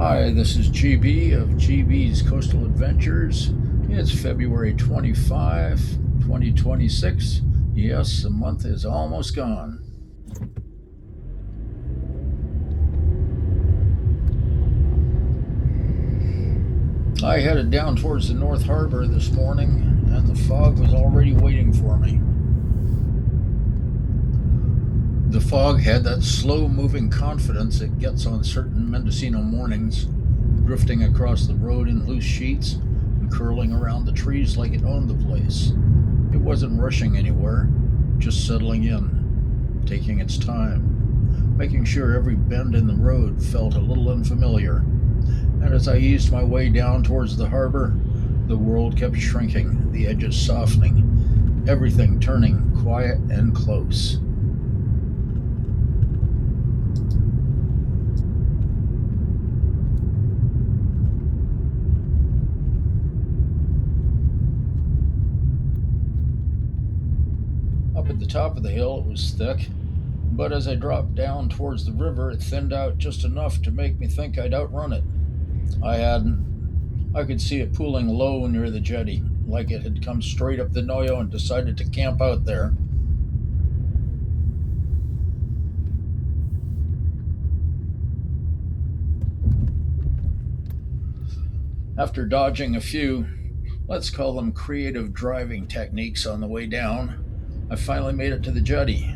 Hi, this is GB of GB's Coastal Adventures. It's February 25, 2026. Yes, the month is almost gone. I headed down towards the North Harbor this morning, and the fog was already waiting for me. The fog had that slow moving confidence it gets on certain Mendocino mornings, drifting across the road in loose sheets and curling around the trees like it owned the place. It wasn't rushing anywhere, just settling in, taking its time, making sure every bend in the road felt a little unfamiliar. And as I eased my way down towards the harbor, the world kept shrinking, the edges softening, everything turning quiet and close. Up at the top of the hill, it was thick, but as I dropped down towards the river, it thinned out just enough to make me think I'd outrun it. I hadn't. I could see it pooling low near the jetty, like it had come straight up the Noyo and decided to camp out there. After dodging a few, let's call them creative driving techniques on the way down, I finally made it to the jetty.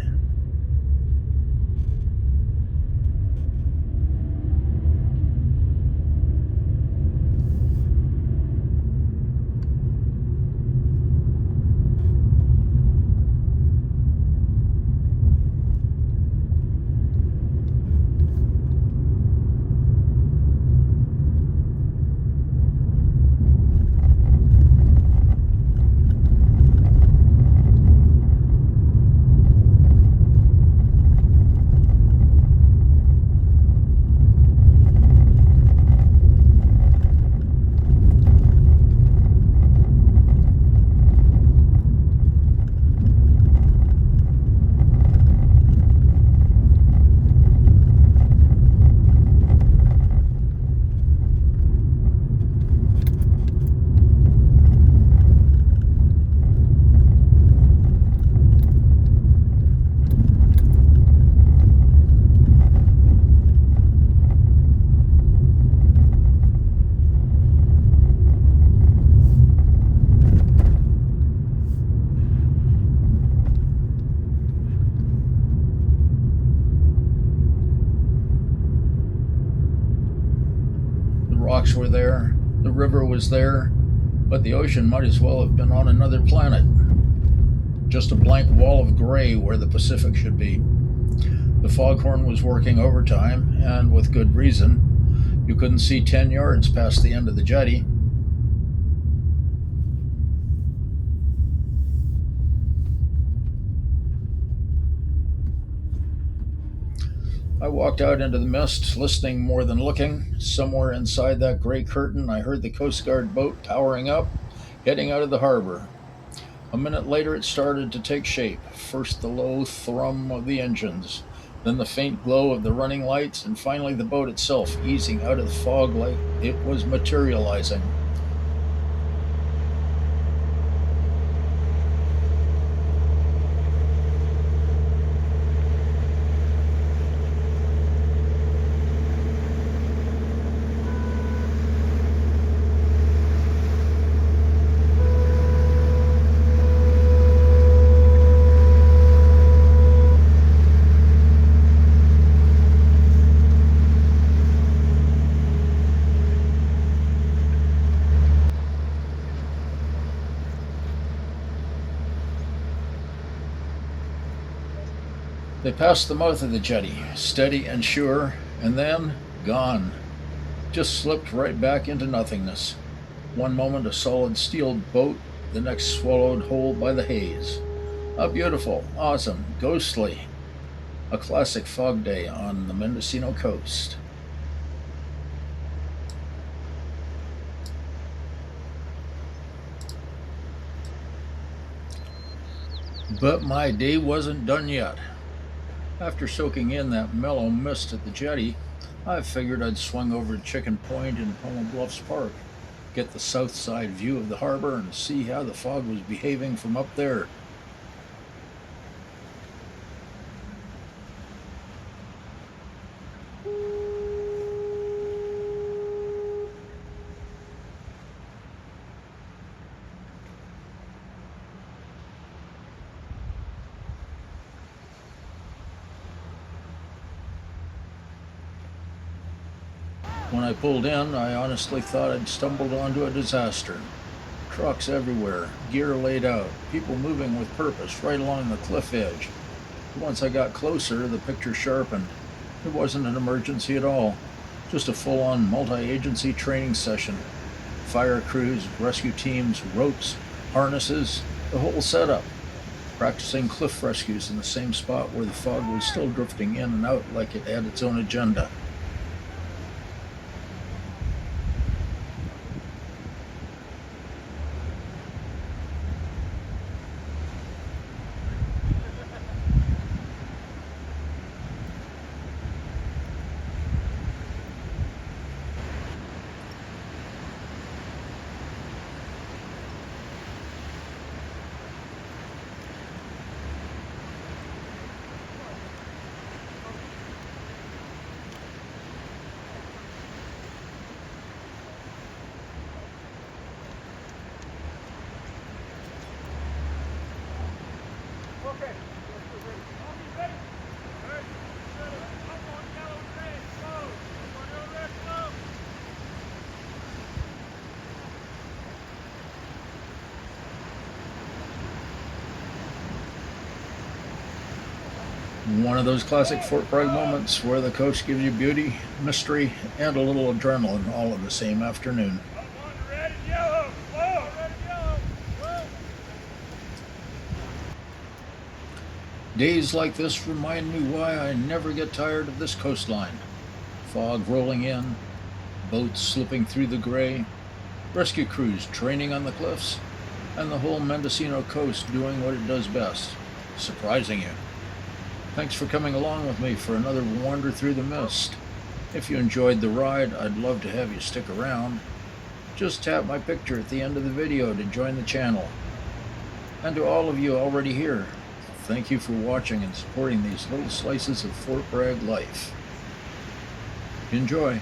The rocks were there, the river was there, but the ocean might as well have been on another planet. Just a blank wall of gray where the Pacific should be. The foghorn was working overtime, and with good reason. You couldn't see 10 yards past the end of the jetty. I walked out into the mist, listening more than looking. Somewhere inside that gray curtain, I heard the Coast Guard boat powering up, heading out of the harbor. A minute later, it started to take shape. First, the low thrum of the engines, then the faint glow of the running lights, and finally the boat itself easing out of the fog like it was materializing. They passed the mouth of the jetty, steady and sure, and then gone. Just slipped right back into nothingness. One moment a solid steel boat, the next swallowed whole by the haze. A beautiful, awesome, ghostly, a classic fog day on the Mendocino Coast. But my day wasn't done yet. After soaking in that mellow mist at the jetty, I figured I'd swing over to Chicken Point in Homo Bluffs Park, get the south side view of the harbor, and see how the fog was behaving from up there. When I pulled in, I honestly thought I'd stumbled onto a disaster. Trucks everywhere, gear laid out, people moving with purpose right along the cliff edge. Once I got closer, the picture sharpened. It wasn't an emergency at all, just a full-on multi-agency training session. Fire crews, rescue teams, ropes, harnesses, the whole setup. Practicing cliff rescues in the same spot where the fog was still drifting in and out like it had its own agenda. One of those classic Fort Bragg moments where the coast gives you beauty, mystery, and a little adrenaline all in the same afternoon. Days like this remind me why I never get tired of this coastline. Fog rolling in, boats slipping through the gray, rescue crews training on the cliffs, and the whole Mendocino Coast doing what it does best, surprising you. Thanks for coming along with me for another wander through the mist. If you enjoyed the ride, I'd love to have you stick around. Just tap my picture at the end of the video to join the channel. And to all of you already here, thank you for watching and supporting these little slices of Fort Bragg life. Enjoy.